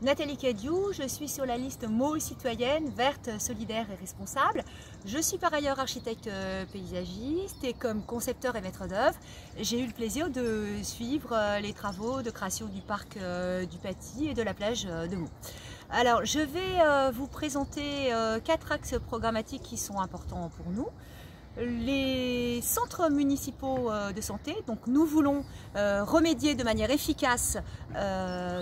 Nathalie Cadiou, je suis sur la liste Meaux citoyenne, verte, solidaire et responsable. Je suis par ailleurs architecte paysagiste et comme concepteur et maître d'œuvre, j'ai eu le plaisir de suivre les travaux de création du parc du Paty et de la plage de Meaux. Alors, je vais vous présenter 4 axes programmatiques qui sont importants pour nous. Les centres municipaux de santé, donc nous voulons remédier de manière efficace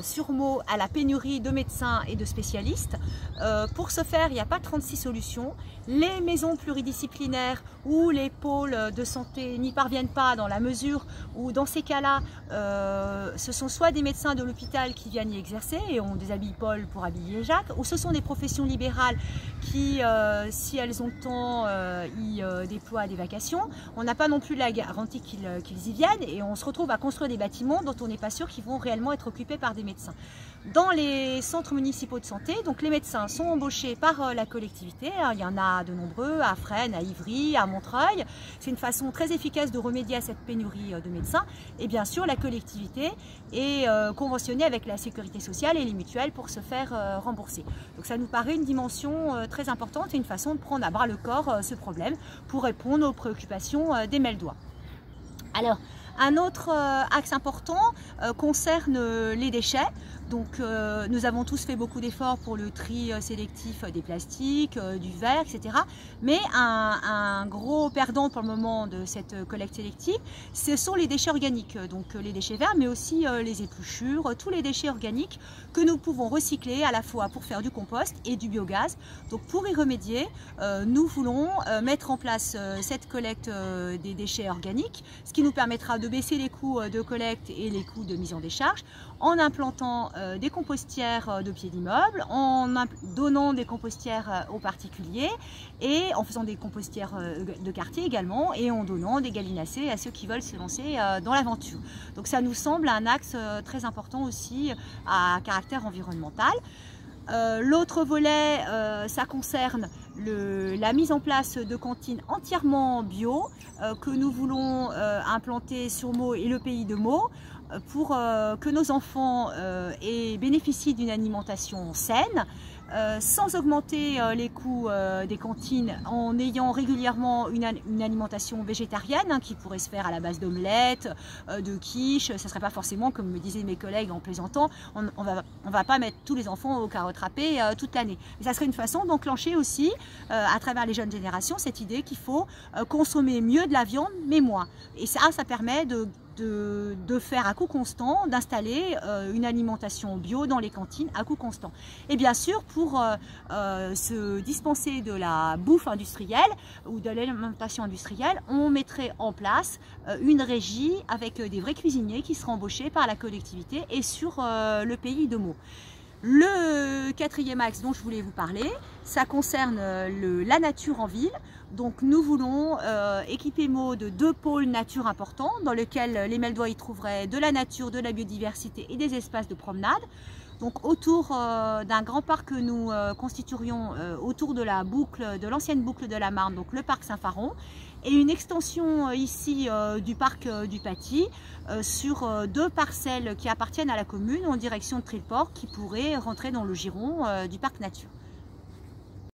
sur Meaux à la pénurie de médecins et de spécialistes. Pour ce faire, il n'y a pas 36 solutions. Les maisons pluridisciplinaires ou les pôles de santé n'y parviennent pas dans la mesure où dans ces cas-là, ce sont soit des médecins de l'hôpital qui viennent y exercer et on déshabille Paul pour habiller Jacques, ou ce sont des professions libérales qui, si elles ont le temps, y déploient des vacations. On n'a pas non plus la garantie qu'ils y viennent et on se retrouve à construire des bâtiments dont on n'est pas sûr qu'ils vont réellement être occupés par des médecins. Dans les centres municipaux de santé, donc les médecins sont embauchés par la collectivité. Il y en a de nombreux à Fresnes, à Ivry, à Montreuil. C'est une façon très efficace de remédier à cette pénurie de médecins. Et bien sûr, la collectivité est conventionnée avec la sécurité sociale et les mutuelles pour se faire rembourser. Donc ça nous paraît une dimension très importante et une façon de prendre à bras le corps ce problème pour répondre aux préoccupations des Meldois. Alors, un autre axe important concerne les déchets. Donc nous avons tous fait beaucoup d'efforts pour le tri sélectif des plastiques, du verre, etc. Mais un gros perdant pour le moment de cette collecte sélective, ce sont les déchets organiques. Donc les déchets verts, mais aussi les épluchures, tous les déchets organiques que nous pouvons recycler à la fois pour faire du compost et du biogaz. Donc pour y remédier, nous voulons mettre en place cette collecte des déchets organiques, ce qui nous permettra de baisser les coûts de collecte et les coûts de mise en décharge en implantant des compostières de pied d'immeuble, en donnant des compostières aux particuliers et en faisant des compostières de quartier également et en donnant des gallinacés à ceux qui veulent se lancer dans l'aventure. Donc ça nous semble un axe très important aussi à caractère environnemental. L'autre volet, ça concerne la mise en place de cantines entièrement bio que nous voulons implanter sur Meaux et le pays de Meaux pour que nos enfants bénéficient d'une alimentation saine, sans augmenter les coûts des cantines, en ayant régulièrement une alimentation végétarienne qui pourrait se faire à la base d'omelettes, de quiches. Ça ne serait pas forcément, comme me disaient mes collègues en plaisantant, on va pas mettre tous les enfants au carottes râpées toute l'année. Mais ça serait une façon d'enclencher aussi, à travers les jeunes générations, cette idée qu'il faut consommer mieux de la viande, mais moins. Et ça permet de faire à coût constant, d'installer une alimentation bio dans les cantines à coût constant. Et bien sûr, pour se dispenser de la bouffe industrielle ou de l'alimentation industrielle, on mettrait en place une régie avec des vrais cuisiniers qui seraient embauchés par la collectivité et sur le pays de Meaux. Le 4e axe dont je voulais vous parler, ça concerne la nature en ville. Donc nous voulons équiper Meaux de 2 pôles nature importants dans lesquels les Meldois y trouveraient de la nature, de la biodiversité et des espaces de promenade. Donc autour d'un grand parc que nous constituerions autour de l'ancienne boucle de la Marne, donc le parc Saint-Pharon, et une extension ici du parc du Paty sur 2 parcelles qui appartiennent à la commune en direction de Trélleport qui pourraient rentrer dans le giron du parc nature.